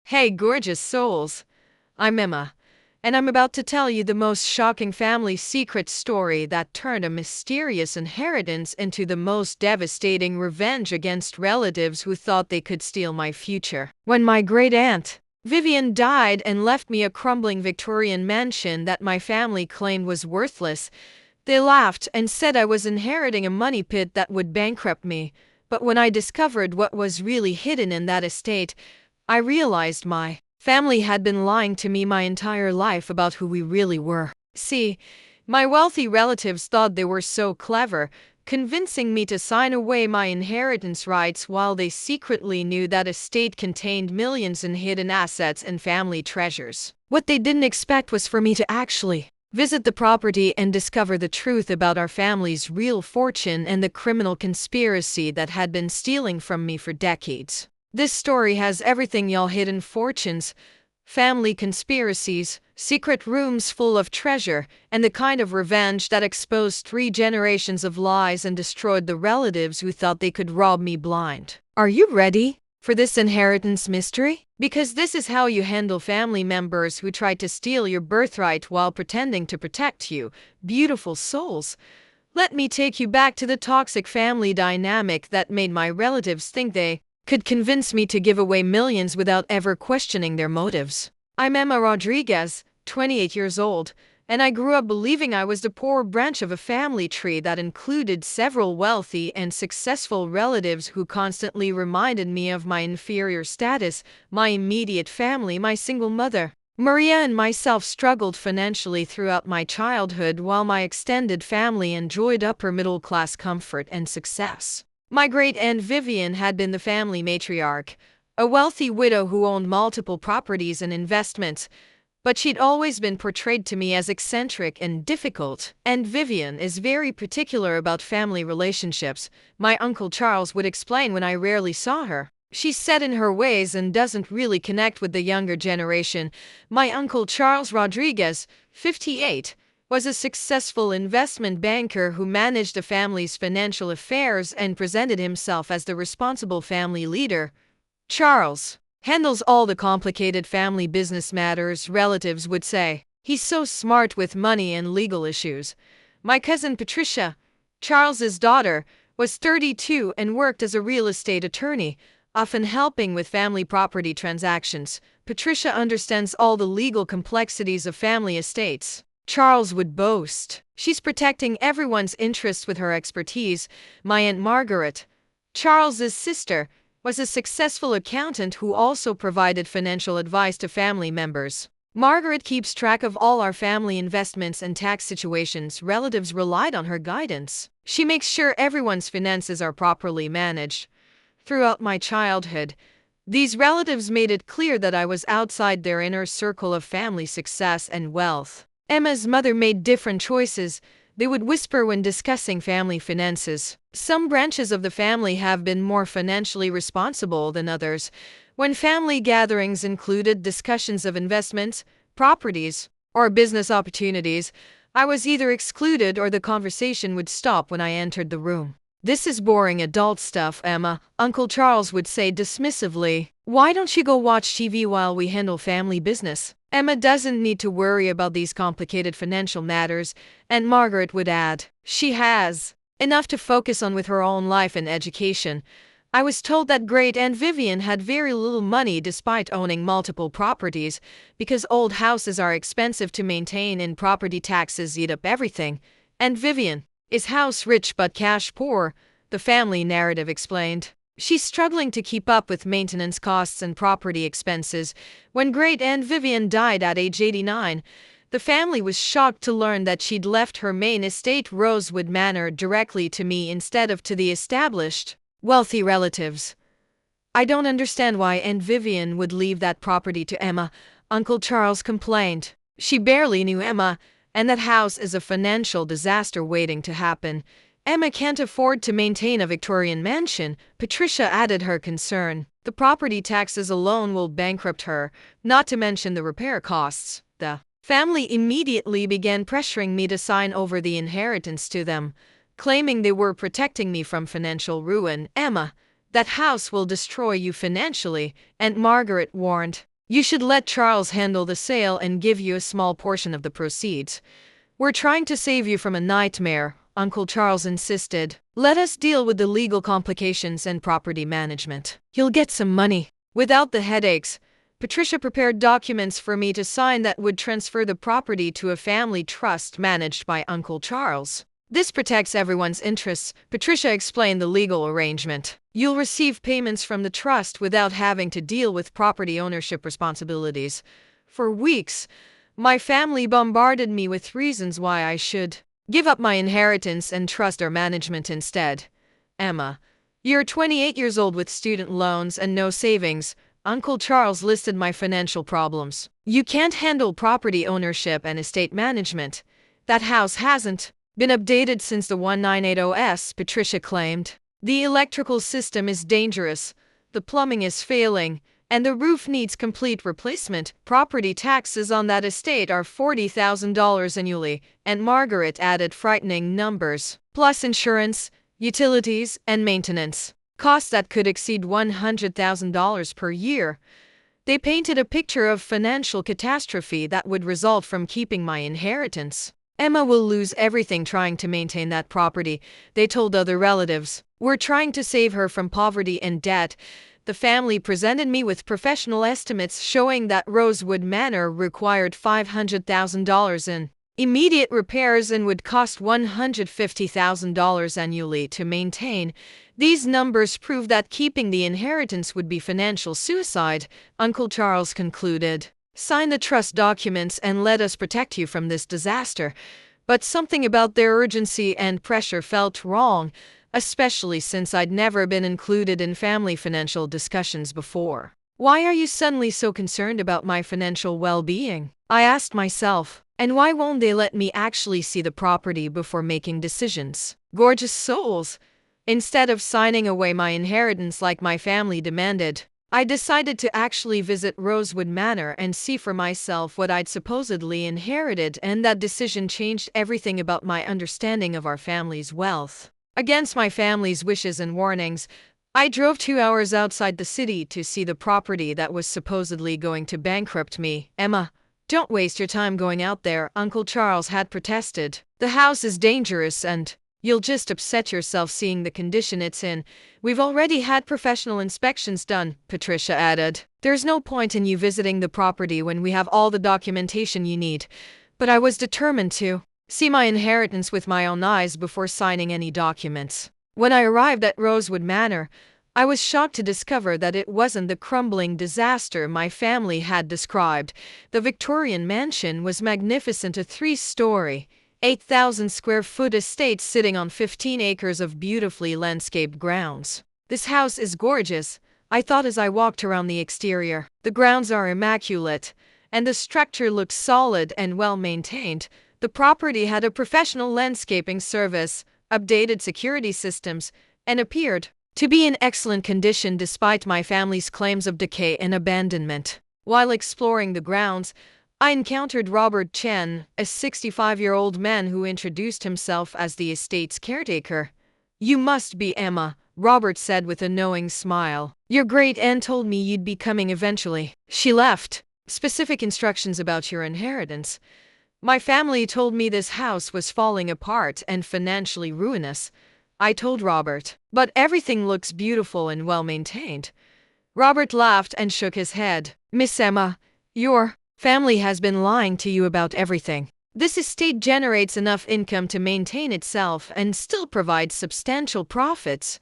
Hey, gorgeous souls. I'm Emma, and I'm about to tell you the most shocking family secret story that turned a mysterious inheritance into the most devastating revenge against relatives who thought they could steal my future. When my great aunt, Vivian, died and left me a crumbling Victorian mansion that my family claimed was worthless, they laughed and said I was inheriting a money pit that would bankrupt me. But when I discovered what was really hidden in that estate, I realized my family had been lying to me my entire life about who we really were. See, my wealthy relatives thought they were so clever, convincing me to sign away my inheritance rights while they secretly knew that estate contained millions in hidden assets and family treasures. What they didn't expect was for me to actually visit the property and discover the truth about our family's real fortune and the criminal conspiracy that had been stealing from me for decades. This story has everything, y'all: hidden fortunes, family conspiracies, secret rooms full of treasure, and the kind of revenge that exposed 3 generations of lies and destroyed the relatives who thought they could rob me blind. Are you ready for this inheritance mystery? Because this is how you handle family members who try to steal your birthright while pretending to protect you, beautiful souls. Let me take you back to the toxic family dynamic that made my relatives think they could convince me to give away millions without ever questioning their motives. I'm Emma Rodriguez, 28 years old, and I grew up believing I was the poor branch of a family tree that included several wealthy and successful relatives who constantly reminded me of my inferior status. My immediate family, my single mother, Maria, and myself struggled financially throughout my childhood, while my extended family enjoyed upper middle class comfort and success. My great-aunt Vivian had been the family matriarch, a wealthy widow who owned multiple properties and investments, but she'd always been portrayed to me as eccentric and difficult. And Vivian is very particular about family relationships, my Uncle Charles would explain when I rarely saw her. She's set in her ways and doesn't really connect with the younger generation. My Uncle Charles Rodriguez, 58, was a successful investment banker who managed the family's financial affairs and presented himself as the responsible family leader. Charles handles all the complicated family business matters, relatives would say. He's so smart with money and legal issues. My cousin Patricia, Charles's daughter, was 32 and worked as a real estate attorney, often helping with family property transactions. Patricia understands all the legal complexities of family estates, Charles would boast. She's protecting everyone's interests with her expertise. My Aunt Margaret, Charles's sister, was a successful accountant who also provided financial advice to family members. Margaret keeps track of all our family investments and tax situations. Relatives relied on her guidance. She makes sure everyone's finances are properly managed. Throughout my childhood, these relatives made it clear that I was outside their inner circle of family success and wealth. Emma's mother made different choices. They would whisper when discussing family finances. Some branches of the family have been more financially responsible than others. When family gatherings included discussions of investments, properties, or business opportunities, I was either excluded or the conversation would stop when I entered the room. "This is boring adult stuff, Emma," Uncle Charles would say dismissively. "Why don't you go watch TV while we handle family business?" Emma doesn't need to worry about these complicated financial matters, and Margaret would add. She has enough to focus on with her own life and education. I was told that great-aunt Vivian had very little money despite owning multiple properties, because old houses are expensive to maintain and property taxes eat up everything. And Vivian is house rich but cash poor, the family narrative explained. She's struggling to keep up with maintenance costs and property expenses. When great-aunt Vivian died at age 89, the family was shocked to learn that she'd left her main estate, Rosewood Manor, directly to me instead of to the established, wealthy relatives. "I don't understand why Aunt Vivian would leave that property to Emma," Uncle Charles complained. "She barely knew Emma, and that house is a financial disaster waiting to happen. Emma can't afford to maintain a Victorian mansion," Patricia added her concern. "The property taxes alone will bankrupt her, not to mention the repair costs." The family immediately began pressuring me to sign over the inheritance to them, claiming they were protecting me from financial ruin. "Emma, that house will destroy you financially," Aunt Margaret warned. You should let Charles handle the sale and give you a small portion of the proceeds. We're trying to save you from a nightmare, Uncle Charles insisted. Let us deal with the legal complications and property management. You'll get some money. Without the headaches, Patricia prepared documents for me to sign that would transfer the property to a family trust managed by Uncle Charles. This protects everyone's interests, Patricia explained the legal arrangement. You'll receive payments from the trust without having to deal with property ownership responsibilities. For weeks, my family bombarded me with reasons why I should give up my inheritance and trust our management instead. Emma, you're 28 years old with student loans and no savings. Uncle Charles listed my financial problems. You can't handle property ownership and estate management. That house hasn't been updated since the 1980s, Patricia claimed. The electrical system is dangerous, the plumbing is failing, and the roof needs complete replacement. Property taxes on that estate are $40,000 annually, and Margaret added frightening numbers, plus insurance, utilities, and maintenance. Costs that could exceed $100,000 per year. They painted a picture of financial catastrophe that would result from keeping my inheritance. Emma will lose everything trying to maintain that property, they told other relatives. We're trying to save her from poverty and debt. The family presented me with professional estimates showing that Rosewood Manor required $500,000 in immediate repairs and would cost $150,000 annually to maintain. These numbers prove that keeping the inheritance would be financial suicide, Uncle Charles concluded. Sign the trust documents and let us protect you from this disaster. But something about their urgency and pressure felt wrong, especially since I'd never been included in family financial discussions before. Why are you suddenly so concerned about my financial well-being? I asked myself. And why won't they let me actually see the property before making decisions? Gorgeous souls! Instead of signing away my inheritance like my family demanded, I decided to actually visit Rosewood Manor and see for myself what I'd supposedly inherited, and that decision changed everything about my understanding of our family's wealth. Against my family's wishes and warnings, I drove 2 hours outside the city to see the property that was supposedly going to bankrupt me. Emma, don't waste your time going out there, Uncle Charles had protested. The house is dangerous and you'll just upset yourself seeing the condition it's in. We've already had professional inspections done, Patricia added. There's no point in you visiting the property when we have all the documentation you need. But I was determined to see my inheritance with my own eyes before signing any documents. When I arrived at Rosewood Manor, I was shocked to discover that it wasn't the crumbling disaster my family had described. The Victorian mansion was magnificent, a 3-story, 8,000 square foot estate sitting on 15 acres of beautifully landscaped grounds. This house is gorgeous, I thought as I walked around the exterior. The grounds are immaculate, and the structure looks solid and well maintained. The property had a professional landscaping service, updated security systems, and appeared to be in excellent condition despite my family's claims of decay and abandonment. While exploring the grounds, I encountered Robert Chen, a 65-year-old man who introduced himself as the estate's caretaker. You must be Emma, Robert said with a knowing smile. Your great-aunt told me you'd be coming eventually. She left specific instructions about your inheritance. My family told me this house was falling apart and financially ruinous, I told Robert. But everything looks beautiful and well-maintained. Robert laughed and shook his head. Miss Emma, your family has been lying to you about everything. This estate generates enough income to maintain itself and still provides substantial profits.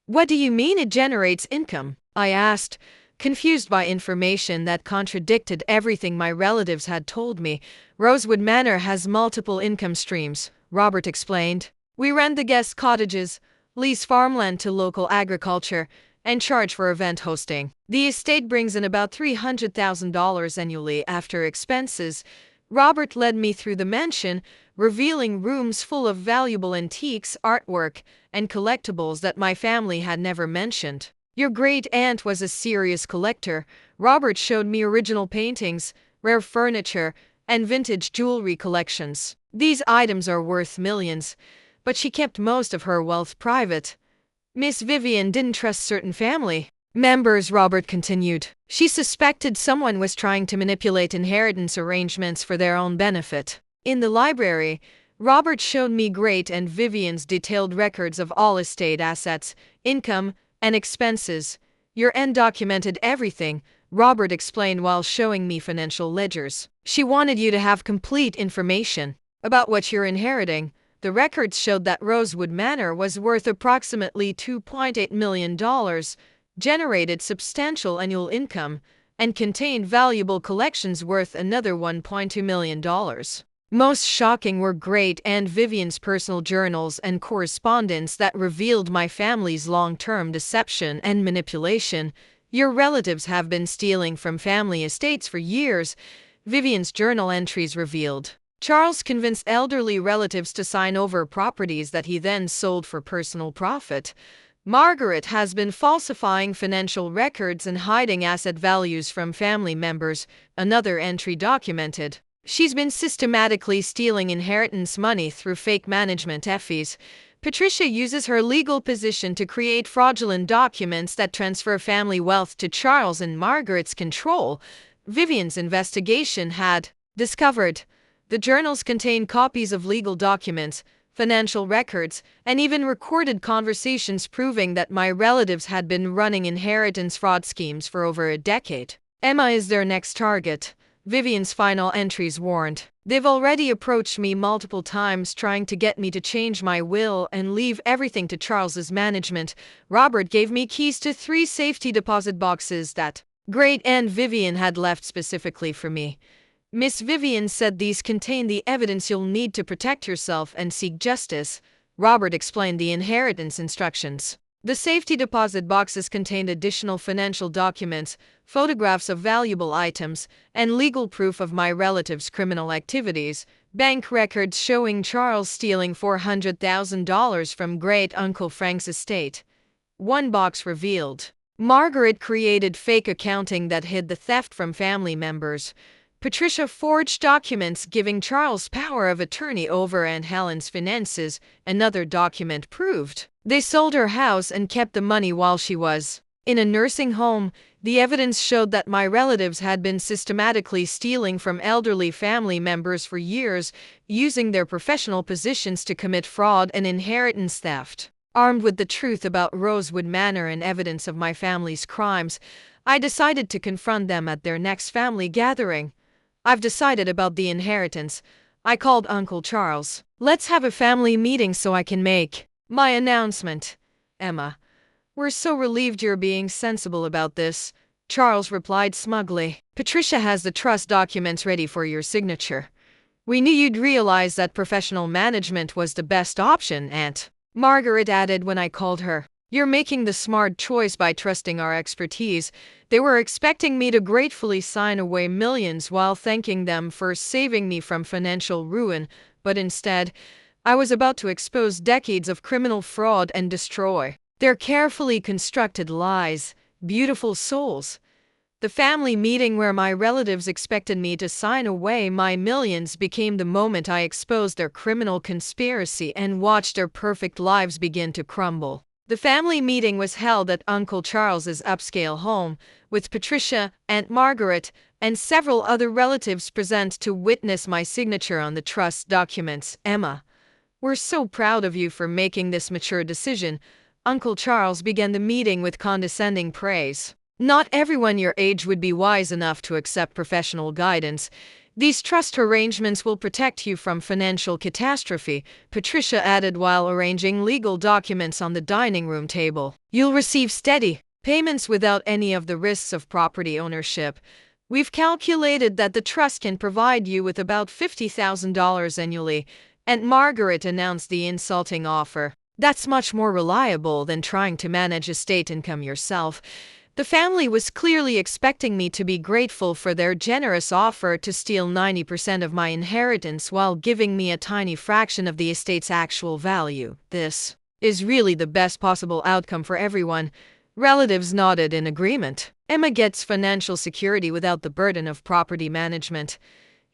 What do you mean it generates income? I asked, confused by information that contradicted everything my relatives had told me. Rosewood Manor has multiple income streams, Robert explained. We rent the guest cottages, lease farmland to local agriculture, and charge for event hosting. The estate brings in about $300,000 annually after expenses. Robert led me through the mansion, revealing rooms full of valuable antiques, artwork, and collectibles that my family had never mentioned. Your great-aunt was a serious collector. Robert showed me original paintings, rare furniture, and vintage jewelry collections. These items are worth millions, but she kept most of her wealth private. Miss Vivian didn't trust certain family members, Robert continued. She suspected someone was trying to manipulate inheritance arrangements for their own benefit. In the library, Robert showed me Great and Vivian's detailed records of all estate assets, income, and expenses. Your end documented everything, Robert explained while showing me financial ledgers. She wanted you to have complete information about what you're inheriting. The records showed that Rosewood Manor was worth approximately $2.8 million, generated substantial annual income, and contained valuable collections worth another $1.2 million. Most shocking were Great and Vivian's personal journals and correspondence that revealed my family's long-term deception and manipulation. Your relatives have been stealing from family estates for years, Vivian's journal entries revealed. Charles convinced elderly relatives to sign over properties that he then sold for personal profit. Margaret has been falsifying financial records and hiding asset values from family members, another entry documented. She's been systematically stealing inheritance money through fake management fees. Patricia uses her legal position to create fraudulent documents that transfer family wealth to Charles and Margaret's control. Vivian's investigation had discovered the journals contain copies of legal documents, financial records, and even recorded conversations proving that my relatives had been running inheritance fraud schemes for over a decade. Emma is their next target, Vivian's final entries warned. They've already approached me multiple times trying to get me to change my will and leave everything to Charles's management. Robert gave me keys to 3 safety deposit boxes that Great and Vivian had left specifically for me. Miss Vivian said these contain the evidence you'll need to protect yourself and seek justice. Robert explained the inheritance instructions. The safety deposit boxes contained additional financial documents, photographs of valuable items, and legal proof of my relatives' criminal activities. Bank records showing Charles stealing $400,000 from great-uncle Frank's estate. One box revealed Margaret created fake accounting that hid the theft from family members. Patricia forged documents giving Charles power of attorney over Aunt Helen's finances. Another document proved they sold her house and kept the money while she was in a nursing home. The evidence showed that my relatives had been systematically stealing from elderly family members for years, using their professional positions to commit fraud and inheritance theft. Armed with the truth about Rosewood Manor and evidence of my family's crimes, I decided to confront them at their next family gathering. I've decided about the inheritance, I called Uncle Charles. Let's have a family meeting so I can make my announcement. Emma, we're so relieved you're being sensible about this, Charles replied smugly. Patricia has the trust documents ready for your signature. We knew you'd realize that professional management was the best option, Aunt Margaret added when I called her. You're making the smart choice by trusting our expertise. They were expecting me to gratefully sign away millions while thanking them for saving me from financial ruin, but instead, I was about to expose decades of criminal fraud and destroy their carefully constructed lies. Beautiful souls. The family meeting where my relatives expected me to sign away my millions became the moment I exposed their criminal conspiracy and watched their perfect lives begin to crumble. The family meeting was held at Uncle Charles's upscale home, with Patricia, Aunt Margaret, and several other relatives present to witness my signature on the trust documents. Emma, we're so proud of you for making this mature decision. Uncle Charles began the meeting with condescending praise. Not everyone your age would be wise enough to accept professional guidance. These trust arrangements will protect you from financial catastrophe, Patricia added while arranging legal documents on the dining room table. You'll receive steady payments without any of the risks of property ownership. We've calculated that the trust can provide you with about $50,000 annually, and Margaret announced the insulting offer. That's much more reliable than trying to manage estate income yourself. The family was clearly expecting me to be grateful for their generous offer to steal 90% of my inheritance while giving me a tiny fraction of the estate's actual value. This is really the best possible outcome for everyone. Relatives nodded in agreement. Emma gets financial security without the burden of property management.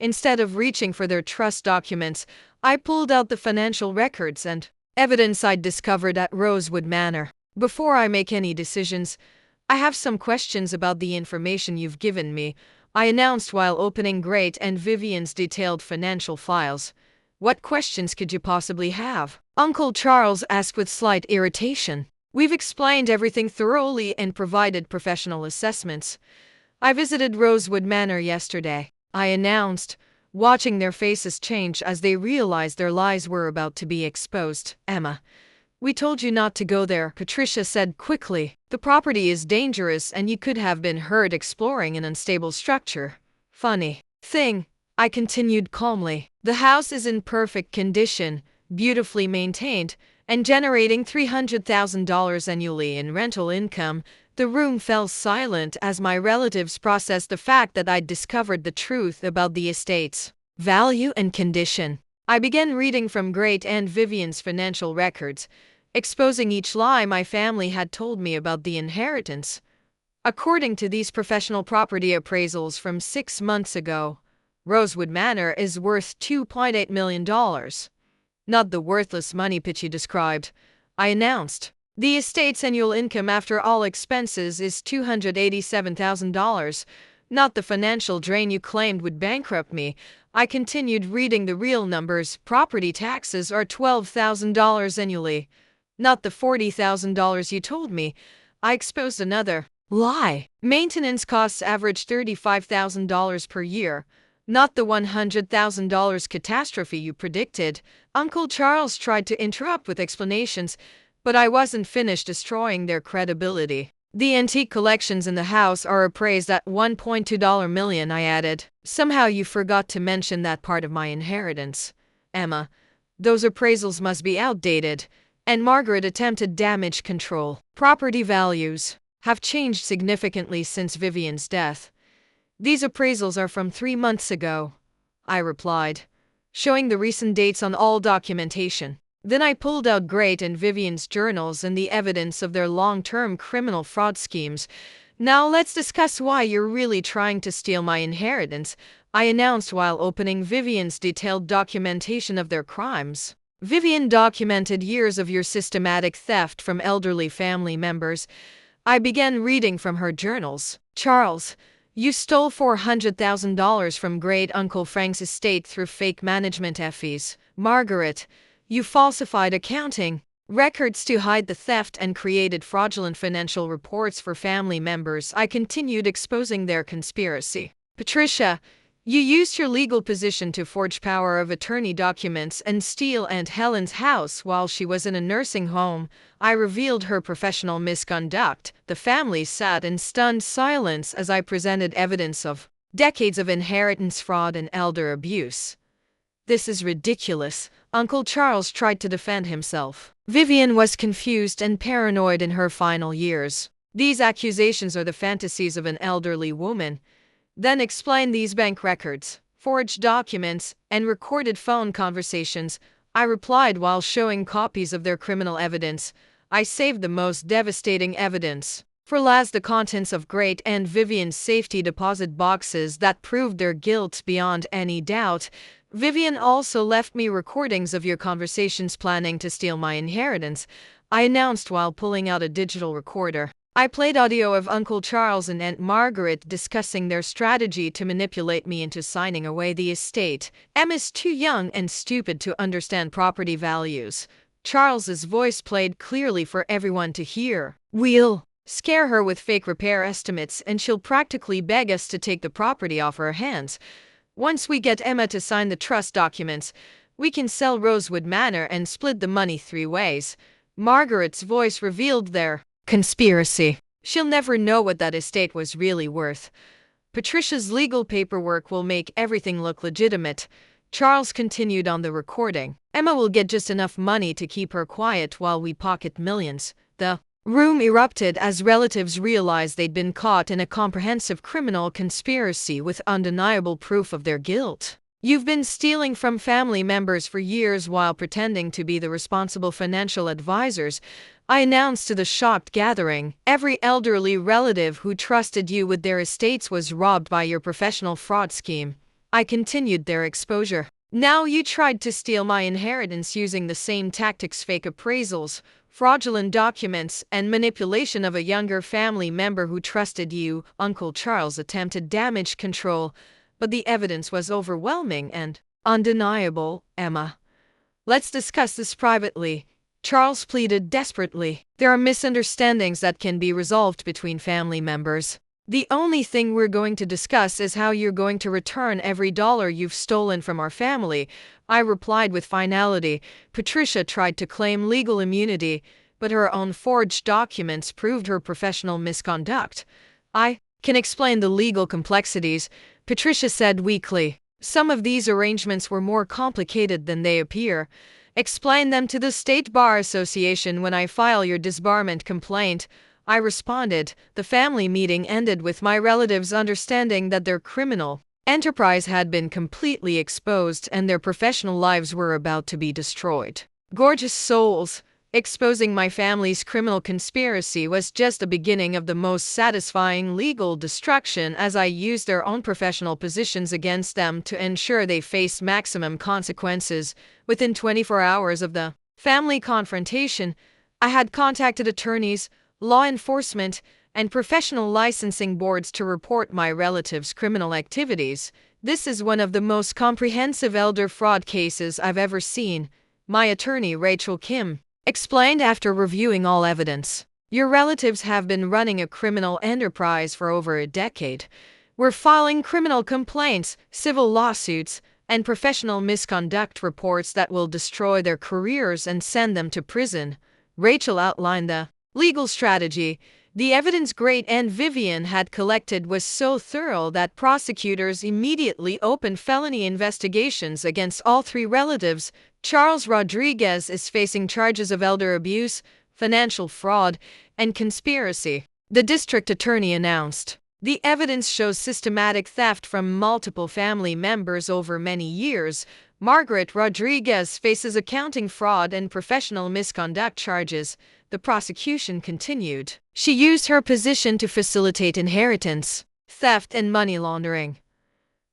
Instead of reaching for their trust documents, I pulled out the financial records and evidence I'd discovered at Rosewood Manor. Before I make any decisions, I have some questions about the information you've given me, I announced while opening Great and Vivian's detailed financial files. What questions could you possibly have? Uncle Charles asked with slight irritation. We've explained everything thoroughly and provided professional assessments. I visited Rosewood Manor yesterday, I announced, watching their faces change as they realized their lies were about to be exposed. Emma, we told you not to go there, Patricia said quickly. The property is dangerous and you could have been heard exploring an unstable structure. Funny thing, I continued calmly. The house is in perfect condition, beautifully maintained, and generating $300,000 annually in rental income. The room fell silent as my relatives processed the fact that I'd discovered the truth about the estate's value and condition. I began reading from Great and Vivian's financial records, exposing each lie my family had told me about the inheritance. According to these professional property appraisals from 6 months ago, Rosewood Manor is worth $2.8 million. Not the worthless money pit you described, I announced. The estate's annual income after all expenses is $287,000, not the financial drain you claimed would bankrupt me. I continued reading the real numbers. Property taxes are $12,000 annually, not the $40,000 you told me. I exposed another lie. Maintenance costs average $35,000 per year, not the $100,000 catastrophe you predicted. Uncle Charles tried to interrupt with explanations, but I wasn't finished destroying their credibility. The antique collections in the house are appraised at $1.2 million, I added. Somehow you forgot to mention that part of my inheritance. Emma, those appraisals must be outdated. And Margaret attempted damage control. Property values have changed significantly since Vivian's death. These appraisals are from 3 months ago, I replied, showing the recent dates on all documentation. Then I pulled out Great and Vivian's journals and the evidence of their long-term criminal fraud schemes. Now let's discuss why you're really trying to steal my inheritance, I announced while opening Vivian's detailed documentation of their crimes. Vivian documented years of your systematic theft from elderly family members. I began reading from her journals. Charles, you stole $400,000 from Great-Uncle Frank's estate through fake management fees. Margaret, you falsified accounting records to hide the theft and created fraudulent financial reports for family members. I continued exposing their conspiracy. Patricia, you used your legal position to forge power of attorney documents and steal Aunt Helen's house while she was in a nursing home. I revealed her professional misconduct. The family sat in stunned silence as I presented evidence of decades of inheritance fraud and elder abuse. This is ridiculous, Uncle Charles tried to defend himself. Vivian was confused and paranoid in her final years. These accusations are the fantasies of an elderly woman. Then explain these bank records, forged documents, and recorded phone conversations, I replied while showing copies of their criminal evidence. I saved the most devastating evidence for last, the contents of Great and Vivian's safety deposit boxes that proved their guilt beyond any doubt. Vivian also left me recordings of your conversations planning to steal my inheritance, I announced while pulling out a digital recorder. I played audio of Uncle Charles and Aunt Margaret discussing their strategy to manipulate me into signing away the estate. Emma's too young and stupid to understand property values. Charles's voice played clearly for everyone to hear. We'll scare her with fake repair estimates and she'll practically beg us to take the property off her hands. Once we get Emma to sign the trust documents, we can sell Rosewood Manor and split the money 3 ways. Margaret's voice revealed their conspiracy. She'll never know what that estate was really worth. Patricia's legal paperwork will make everything look legitimate. Charles continued on the recording. Emma will get just enough money to keep her quiet while we pocket millions. The room erupted as relatives realized they'd been caught in a comprehensive criminal conspiracy with undeniable proof of their guilt. You've been stealing from family members for years while pretending to be the responsible financial advisors, I announced to the shocked gathering. Every elderly relative who trusted you with their estates was robbed by your professional fraud scheme. I continued their exposure. Now you tried to steal my inheritance using the same tactics: fake appraisals, fraudulent documents, and manipulation of a younger family member who trusted you. Uncle Charles attempted damage control, but the evidence was overwhelming and undeniable. Emma, let's discuss this privately. Charles pleaded desperately. There are misunderstandings that can be resolved between family members. The only thing we're going to discuss is how you're going to return every dollar you've stolen from our family, I replied with finality. Patricia tried to claim legal immunity, but her own forged documents proved her professional misconduct. I can explain the legal complexities, Patricia said weakly. Some of these arrangements were more complicated than they appear. Explain them to the State Bar Association when I file your disbarment complaint, I responded. The family meeting ended with my relatives understanding that their criminal enterprise had been completely exposed and their professional lives were about to be destroyed. Gorgeous souls, exposing my family's criminal conspiracy was just the beginning of the most satisfying legal destruction, as I used their own professional positions against them to ensure they faced maximum consequences. Within 24 hours of the family confrontation, I had contacted attorneys, law enforcement, and professional licensing boards to report my relatives' criminal activities. This is one of the most comprehensive elder fraud cases I've ever seen, my attorney Rachel Kim explained after reviewing all evidence. Your relatives have been running a criminal enterprise for over a decade. We're filing criminal complaints, civil lawsuits, and professional misconduct reports that will destroy their careers and send them to prison. Rachel outlined the legal strategy. The evidence Great and Vivian had collected was so thorough that prosecutors immediately opened felony investigations against all three relatives. Charles Rodriguez is facing charges of elder abuse, financial fraud, and conspiracy, the district attorney announced. The evidence shows systematic theft from multiple family members over many years. Margaret Rodriguez faces accounting fraud and professional misconduct charges, the prosecution continued. She used her position to facilitate inheritance, theft, and money laundering.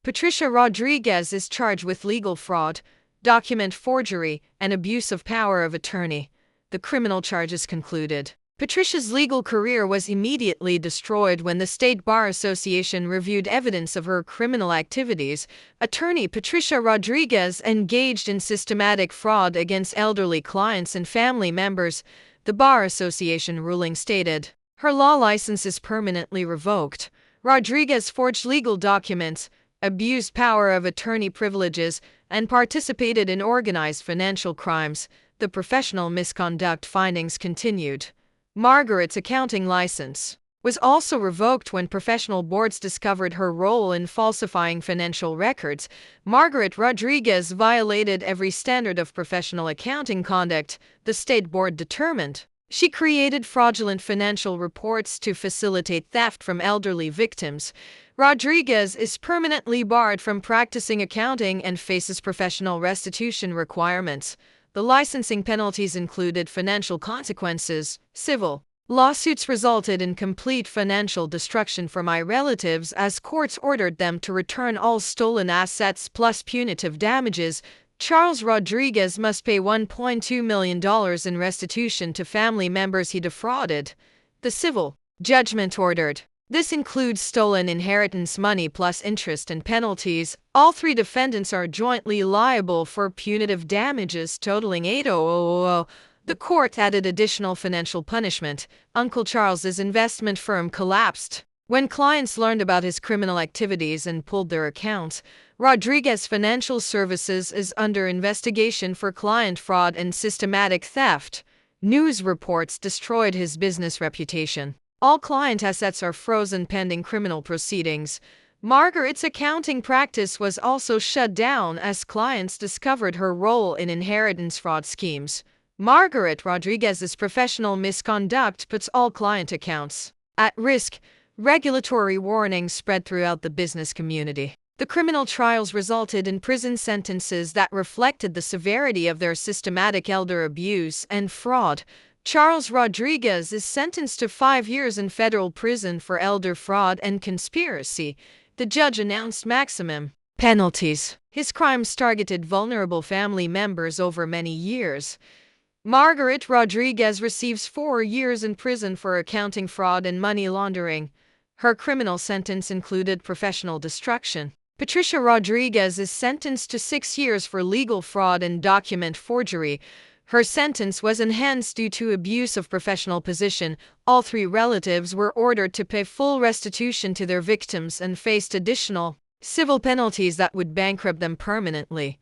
Patricia Rodriguez is charged with legal fraud, document forgery, and abuse of power of attorney, the criminal charges concluded. Patricia's legal career was immediately destroyed when the State Bar Association reviewed evidence of her criminal activities. Attorney Patricia Rodriguez engaged in systematic fraud against elderly clients and family members, the Bar Association ruling stated. Her law license is permanently revoked. Rodriguez forged legal documents, abused power of attorney privileges, and participated in organized financial crimes. The professional misconduct findings continued. Margaret's accounting license was also revoked when professional boards discovered her role in falsifying financial records. Margaret Rodriguez violated every standard of professional accounting conduct, the state board determined. She created fraudulent financial reports to facilitate theft from elderly victims. Rodriguez is permanently barred from practicing accounting and faces professional restitution requirements. The licensing penalties included financial consequences. Civil lawsuits resulted in complete financial destruction for my relatives as courts ordered them to return all stolen assets plus punitive damages. Charles Rodriguez must pay $1.2 million in restitution to family members he defrauded, the civil judgment ordered. This includes stolen inheritance money plus interest and penalties. All three defendants are jointly liable for punitive damages totaling $800,000. The court added additional financial punishment. Uncle Charles's investment firm collapsed when clients learned about his criminal activities and pulled their accounts. Rodriguez Financial Services is under investigation for client fraud and systematic theft. News reports destroyed his business reputation. All client assets are frozen pending criminal proceedings. Margaret's accounting practice was also shut down as clients discovered her role in inheritance fraud schemes. Margaret Rodriguez's professional misconduct puts all client accounts at risk. Regulatory warnings spread throughout the business community. The criminal trials resulted in prison sentences that reflected the severity of their systematic elder abuse and fraud. Charles Rodriguez is sentenced to 5 years in federal prison for elder fraud and conspiracy. The judge announced maximum penalties. His crimes targeted vulnerable family members over many years. Margaret Rodriguez receives 4 years in prison for accounting fraud and money laundering. Her criminal sentence included professional destruction. Patricia Rodriguez is sentenced to 6 years for legal fraud and document forgery. Her sentence was enhanced due to abuse of professional position. All three relatives were ordered to pay full restitution to their victims and faced additional civil penalties that would bankrupt them permanently.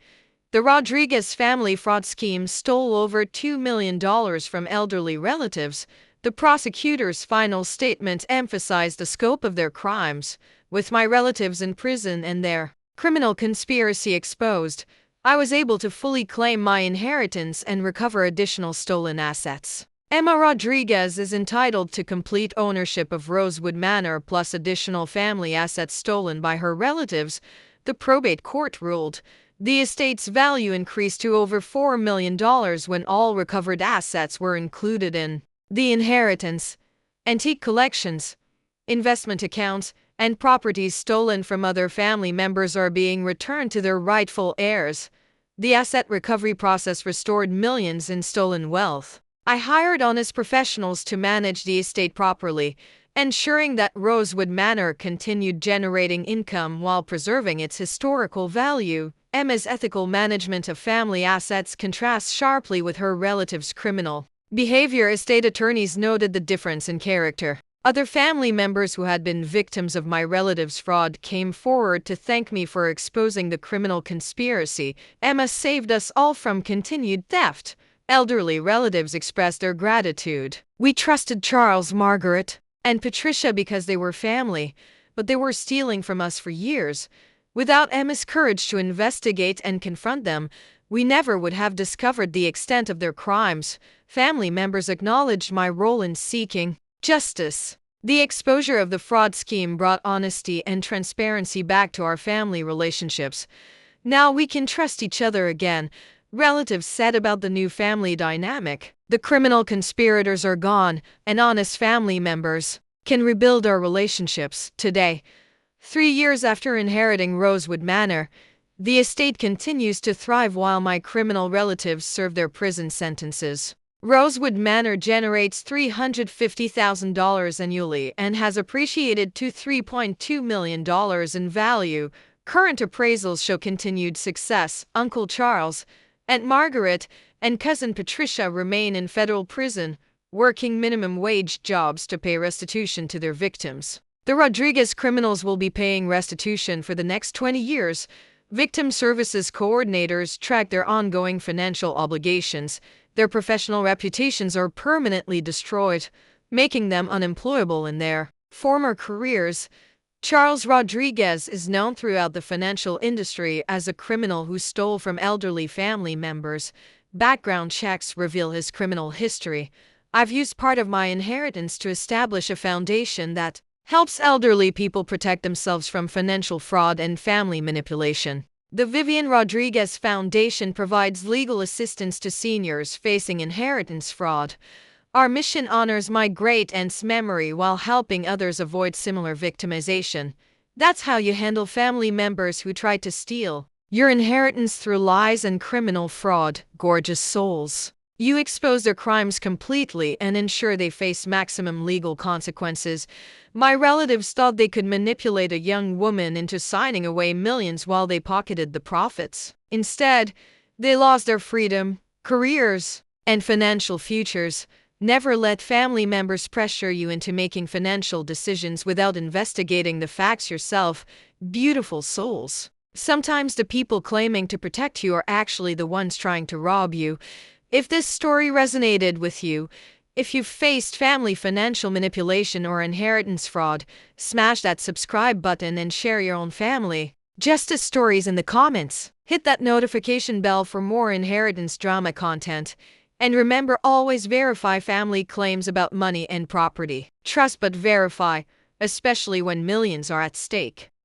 The Rodriguez family fraud scheme stole over $2 million from elderly relatives. The prosecutor's final statement emphasized the scope of their crimes. With my relatives in prison and their criminal conspiracy exposed, I was able to fully claim my inheritance and recover additional stolen assets. Emma Rodriguez is entitled to complete ownership of Rosewood Manor plus additional family assets stolen by her relatives, the probate court ruled. The estate's value increased to over $4 million when all recovered assets were included in the inheritance. Antique collections, investment accounts, and properties stolen from other family members are being returned to their rightful heirs. The asset recovery process restored millions in stolen wealth. I hired honest professionals to manage the estate properly, ensuring that Rosewood Manor continued generating income while preserving its historical value. Emma's ethical management of family assets contrasts sharply with her relatives' criminal behavior. Estate attorneys noted the difference in character. Other family members who had been victims of my relatives' fraud came forward to thank me for exposing the criminal conspiracy. Emma saved us all from continued theft. Elderly relatives expressed their gratitude. We trusted Charles, Margaret, and Patricia because they were family, but they were stealing from us for years. Without Emma's courage to investigate and confront them, we never would have discovered the extent of their crimes. Family members acknowledged my role in seeking justice. The exposure of the fraud scheme brought honesty and transparency back to our family relationships. Now we can trust each other again, relatives said about the new family dynamic. The criminal conspirators are gone, and honest family members can rebuild our relationships. Today, 3 years after inheriting Rosewood Manor, the estate continues to thrive while my criminal relatives serve their prison sentences. Rosewood Manor generates $350,000 annually and has appreciated to $3.2 million in value. Current appraisals show continued success. Uncle Charles, Aunt Margaret, and cousin Patricia remain in federal prison, working minimum wage jobs to pay restitution to their victims. The Rodriguez criminals will be paying restitution for the next 20 years. Victim services coordinators track their ongoing financial obligations. Their professional reputations are permanently destroyed, making them unemployable in their former careers. Charles Rodriguez is known throughout the financial industry as a criminal who stole from elderly family members. Background checks reveal his criminal history. I've used part of my inheritance to establish a foundation that helps elderly people protect themselves from financial fraud and family manipulation. The Vivian Rodriguez Foundation provides legal assistance to seniors facing inheritance fraud. Our mission honors my great-aunt's memory while helping others avoid similar victimization. That's how you handle family members who try to steal your inheritance through lies and criminal fraud. Gorgeous souls. You expose their crimes completely and ensure they face maximum legal consequences. My relatives thought they could manipulate a young woman into signing away millions while they pocketed the profits. Instead, they lost their freedom, careers, and financial futures. Never let family members pressure you into making financial decisions without investigating the facts yourself. Beautiful souls. Sometimes the people claiming to protect you are actually the ones trying to rob you. If this story resonated with you, if you've faced family financial manipulation or inheritance fraud, smash that subscribe button and share your own family justice stories in the comments. Hit that notification bell for more inheritance drama content. And remember, always verify family claims about money and property. Trust but verify, especially when millions are at stake.